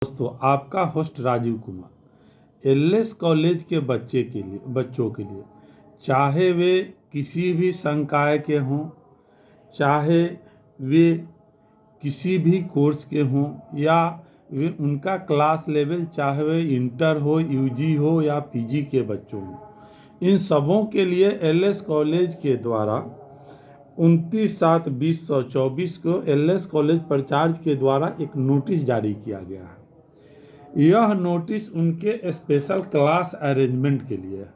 दोस्तों, आपका host Rajeev Kumar. LS college के बच्चों के लिए चाहे वे किसी भी संकाय के हों, चाहे वे किसी भी कोर्स के हों, या वे उनका क्लास लेवल चाहे वे इंटर हो, यूजी हो या पीजी के बच्चों हों, इन सबों के लिए एलएस कॉलेज के द्वारा 29/7/2024 को एलएस कॉलेज प्रचार्ज के द्वारा एक नोटिस जारी किया गया है। यह नोटिस उनके स्पेशल क्लास अरेंजमेंट के लिए है।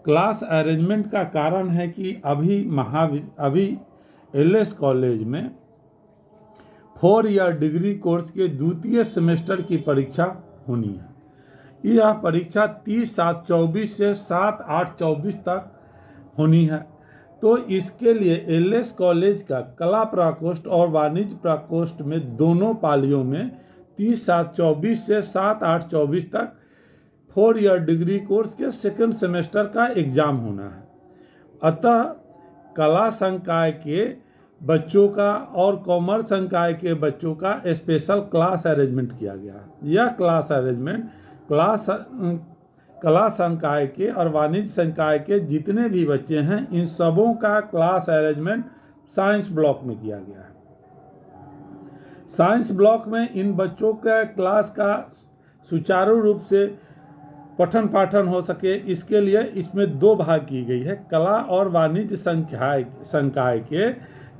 क्लास अरेंजमेंट का कारण है कि अभी एलएस कॉलेज में 4 ईयर डिग्री कोर्स के द्वितीय सेमेस्टर की परीक्षा होनी है। यह परीक्षा 30/7/24 से 7/8/24 तक होनी है। तो इसके लिए एलएस कॉलेज का कला प्रकोष्ठ और वाणिज्य प्रकोष्ठ में दोनों पालियों में 30/7/24 से 7/8/24 तक 4 ईयर डिग्री कोर्स के सेकंड सेमेस्टर का एग्जाम होना है। अतः कला संकाय के बच्चों का और कॉमर्स संकाय के बच्चों का स्पेशल क्लास अरेंजमेंट किया गया है। यह क्लास अरेंजमेंट कला संकाय के और वाणिज्य संकाय के जितने भी बच्चे हैं, इन सबों का क्लास अरेंजमेंट साइंस ब्लॉक में किया गया है। साइंस ब्लॉक में इन बच्चों का क्लास का सुचारू रूप से पठन पाठन हो सके, इसके लिए इसमें 2 भाग की गई है। कला और वाणिज्य संकाय के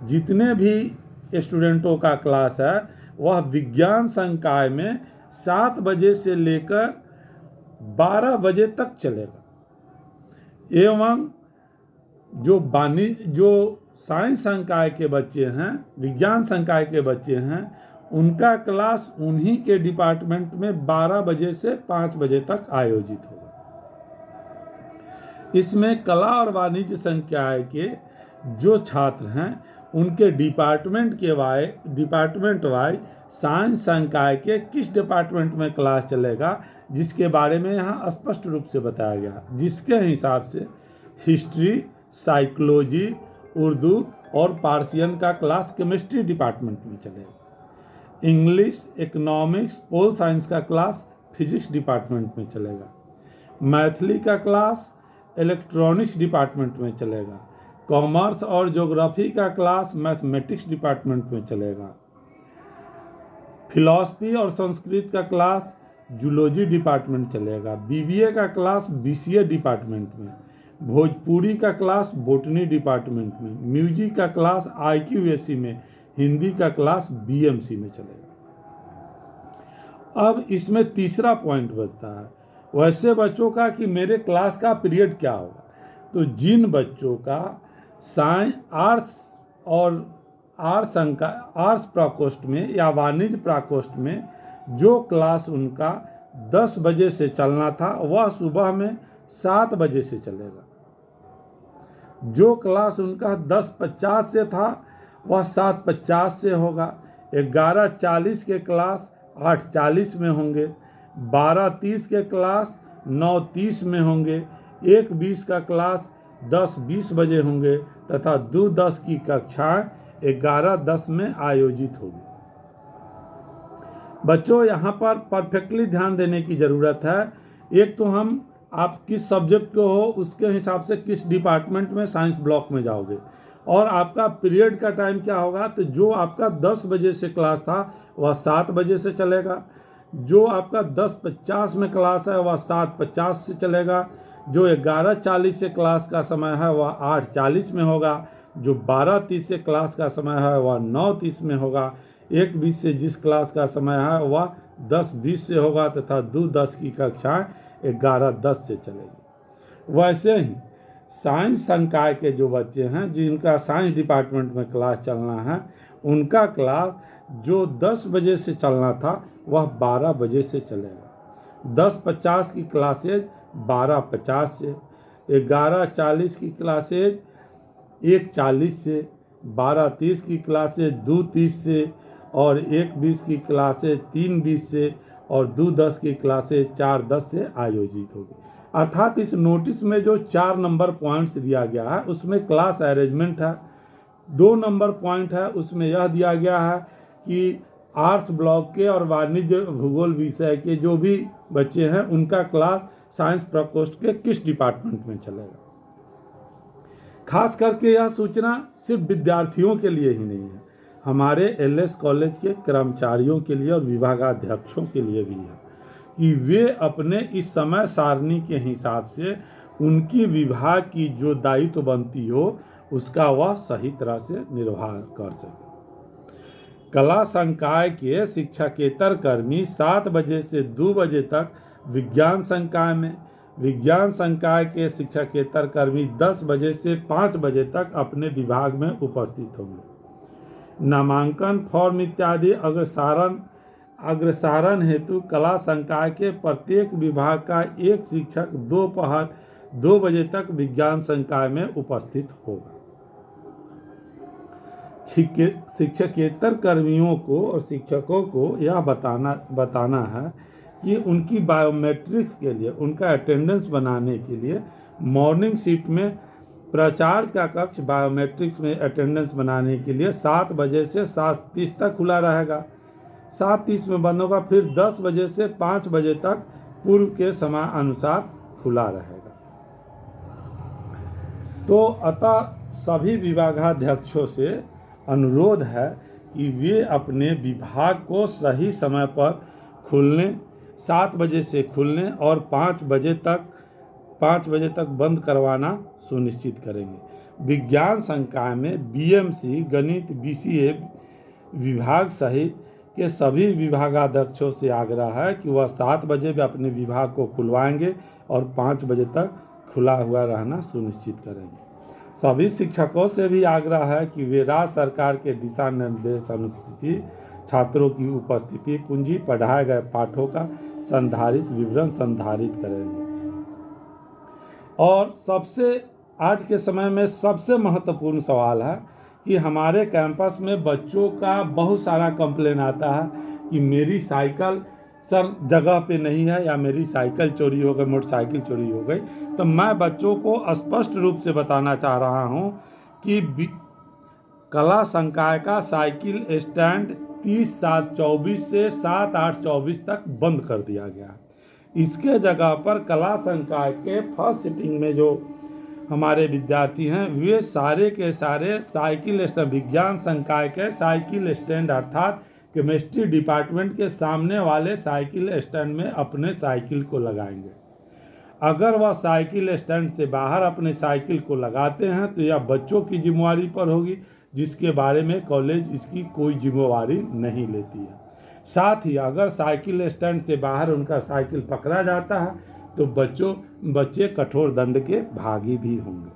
जितने भी स्टूडेंटों का क्लास है, वह विज्ञान संकाय में 7 बजे से लेकर 12 बजे तक चलेगा। एवं जो साइंस संकाय के बच्चे हैं, विज्ञान संकाय के बच्चे हैं, उनका क्लास उन्हीं के डिपार्टमेंट में 12 बजे से 5 बजे तक आयोजित होगा। इसमें कला और वाणिज्य संकाय के जो छात्र हैं, उनके डिपार्टमेंट वाइज साइंस संकाय के किस डिपार्टमेंट में क्लास चलेगा, जिसके बारे में यहाँ स्पष्ट रूप से बताया गया, जिसके हिसाब से हिस्ट्री, साइकोलॉजी, उर्दू और पार्सियन का क्लास केमिस्ट्री डिपार्टमेंट में चलेगा। इंग्लिश, इकोनॉमिक्स, पोल साइंस का क्लास फिजिक्स डिपार्टमेंट में चलेगा। मैथिली का क्लास इलेक्ट्रॉनिक्स डिपार्टमेंट में चलेगा। कॉमर्स और ज्योग्राफी का क्लास मैथमेटिक्स डिपार्टमेंट में चलेगा। फिलॉसफी और संस्कृत का क्लास जूलॉजी डिपार्टमेंट चलेगा। बीबीए का क्लास बीसीए डिपार्टमेंट में। भोजपुरी का क्लास बोटनी डिपार्टमेंट में। म्यूजिक का क्लास आईक्यूएसी में। हिंदी का क्लास बीएमसी में चलेगा। अब इसमें तीसरा पॉइंट बचता है वैसे बच्चों का कि मेरे क्लास का पीरियड क्या होगा। तो जिन बच्चों का साइंस, आर्ट्स और आर्ट्स प्रकोष्ठ में या वाणिज्य प्रकोष्ठ में जो क्लास उनका 10 बजे से चलना था, वह सुबह में 7 बजे से चलेगा। जो क्लास उनका 10:50 से था, वह 7:50 से होगा। 11:40 के क्लास 8:40 में होंगे। 12:30 के क्लास 9:30 में होंगे। 1:20 का क्लास 10:20 बजे होंगे तथा 2:10 की कक्षाएं 11:10 में आयोजित होगी। बच्चों, यहाँ पर परफेक्टली ध्यान देने की ज़रूरत है। एक तो आप किस सब्जेक्ट को हो, उसके हिसाब से किस डिपार्टमेंट में साइंस ब्लॉक में जाओगे, और आपका पीरियड का टाइम क्या होगा। तो जो आपका 10 बजे से क्लास था, वह 7 बजे से चलेगा। जो आपका 10:50 में क्लास है, वह 7:50 से चलेगा। जो 11:40 से क्लास का समय है, वह 8:40 में होगा। जो 12:30 से क्लास का समय है, वह 9:30 में होगा। 1:20 से जिस क्लास का समय है, वह 10:20 से होगा तथा 2:10 की कक्षाएं 11:10 से चलेगी। वैसे ही साइंस संकाय के जो बच्चे हैं, जिनका साइंस डिपार्टमेंट में क्लास चलना है, उनका क्लास जो 10 बजे से चलना था, वह 12 बजे से चलेगा। 10:50 की क्लासेज 12:50 से, 11:40 की क्लासेज 1:40 से, 12:30 की क्लासेज 2:30 से, और 1:20 की क्लासेज 3:20 से, और 2:10 की क्लासेज 4:10 से आयोजित होगी। अर्थात इस नोटिस में जो 4 नंबर पॉइंट्स दिया गया है, उसमें क्लास अरेंजमेंट है। 2 नंबर पॉइंट है, उसमें यह दिया गया है कि आर्ट्स ब्लॉक के और वाणिज्य भूगोल विषय के जो भी बच्चे हैं उनका क्लास साइंस प्रकोष्ठ के किस डिपार्टमेंट में चलेगा। खास करके यह सूचना सिर्फ विद्यार्थियों के लिए ही नहीं है, हमारे एलएस कॉलेज के कर्मचारियों के लिए और विभागाध्यक्षों के लिए भी है कि वे अपने इस समय सारणी के हिसाब से उनकी विभाग की जो दायित्व बनती हो उसका वह सही तरह से निर्वाह कर सके। कला संकाय के शिक्षकेतर कर्मी 7 बजे से 2 बजे तक विज्ञान संकाय में, विज्ञान संकाय के शिक्षकेतर कर्मी 10 बजे से 5 बजे तक अपने विभाग में उपस्थित होंगे। नामांकन फॉर्म इत्यादि अग्रसारण हेतु कला संकाय के प्रत्येक विभाग का एक शिक्षक दोपहर 2 बजे तक विज्ञान संकाय में उपस्थित होगा। शिक्षकेतर कर्मियों को और शिक्षकों को यह बताना है कि उनकी बायोमेट्रिक्स के लिए, उनका अटेंडेंस बनाने के लिए मॉर्निंग शिफ्ट में प्राचार्य का कक्ष बायोमेट्रिक्स में अटेंडेंस बनाने के लिए 7 बजे से 7:30 तक खुला रहेगा। 7:30 में बंद होगा, फिर 10 बजे से 5 बजे तक पूर्व के समय अनुसार खुला रहेगा। तो अतः सभी विभागाध्यक्षों से अनुरोध है कि वे अपने विभाग को सही समय पर खुलने, 7 बजे से खुलने और 5 बजे तक बंद करवाना सुनिश्चित करेंगे। विज्ञान संकाय में बीएमसी, गणित, बीसीए विभाग सहित के सभी विभागाध्यक्षों से आग्रह है कि वह 7 बजे भी अपने विभाग को खुलवाएंगे और 5 बजे तक खुला हुआ रहना सुनिश्चित करेंगे। सभी शिक्षकों से भी आग्रह है कि वे राज्य सरकार के दिशा निर्देश अनुसार छात्रों की उपस्थिति, पूंजी, पढ़ाए गए पाठों का संधारित विवरण संधारित करेंगे। और आज के समय में सबसे महत्वपूर्ण सवाल है कि हमारे कैंपस में बच्चों का बहुत सारा कंप्लेन आता है कि मेरी साइकिल सर जगह पे नहीं है या मेरी साइकिल चोरी हो गई, मोटरसाइकिल चोरी हो गई। तो मैं बच्चों को स्पष्ट रूप से बताना चाह रहा हूँ कि कला संकाय का साइकिल स्टैंड 30/7/24 से 7/8/24 तक बंद कर दिया गया। इसके जगह पर कला संकाय के फर्स्ट सिटिंग में जो हमारे विद्यार्थी हैं वे सारे के सारे साइकिल स्टैंड, विज्ञान संकाय के साइकिल स्टैंड अर्थात केमिस्ट्री डिपार्टमेंट के सामने वाले साइकिल स्टैंड में अपने साइकिल को लगाएंगे। अगर वह साइकिल स्टैंड से बाहर अपने साइकिल को लगाते हैं तो यह बच्चों की जिम्मेवारी पर होगी, जिसके बारे में कॉलेज इसकी कोई जिम्मेवारी नहीं लेती है। साथ ही अगर साइकिल स्टैंड से बाहर उनका साइकिल पकड़ा जाता है तो बच्चे कठोर दंड के भागी भी होंगे।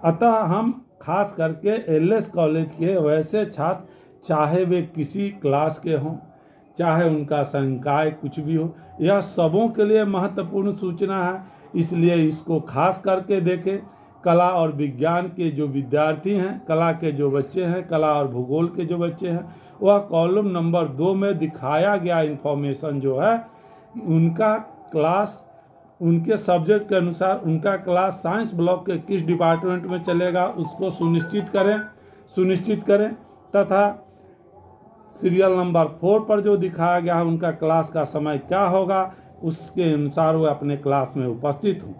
अतः हम खास करके एलएस कॉलेज के वैसे छात्र, चाहे वे किसी क्लास के हों, चाहे उनका संकाय कुछ भी हो, यह सबों के लिए महत्वपूर्ण सूचना है। इसलिए इसको खास करके देखें। कला और विज्ञान के जो विद्यार्थी हैं, कला के जो बच्चे हैं, कला और भूगोल के जो बच्चे हैं, वह कॉलम नंबर 2 में दिखाया गया इन्फॉर्मेशन जो है उनका क्लास, उनके सब्जेक्ट के अनुसार उनका क्लास साइंस ब्लॉक के किस डिपार्टमेंट में चलेगा उसको सुनिश्चित करें तथा सीरियल नंबर 4 पर जो दिखाया गया है उनका क्लास का समय क्या होगा उसके अनुसार वो अपने क्लास में उपस्थित हों।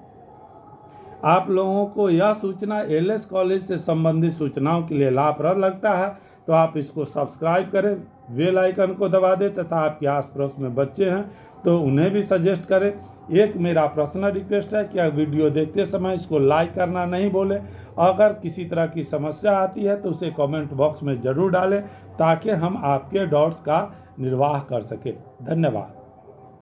आप लोगों को यह सूचना एलएस कॉलेज से संबंधित सूचनाओं के लिए लाभप्रद लगता है तो आप इसको सब्सक्राइब करें, बेल आइकन को दबा दें तथा आपके आस पड़ोस में बच्चे हैं तो उन्हें भी सजेस्ट करें। एक मेरा पर्सनल रिक्वेस्ट है कि आप वीडियो देखते समय इसको लाइक करना नहीं भूलें। अगर किसी तरह की समस्या आती है तो उसे कमेंट बॉक्स में ज़रूर डालें ताकि हम आपके डाउट्स का निर्वाह कर सकें। धन्यवाद।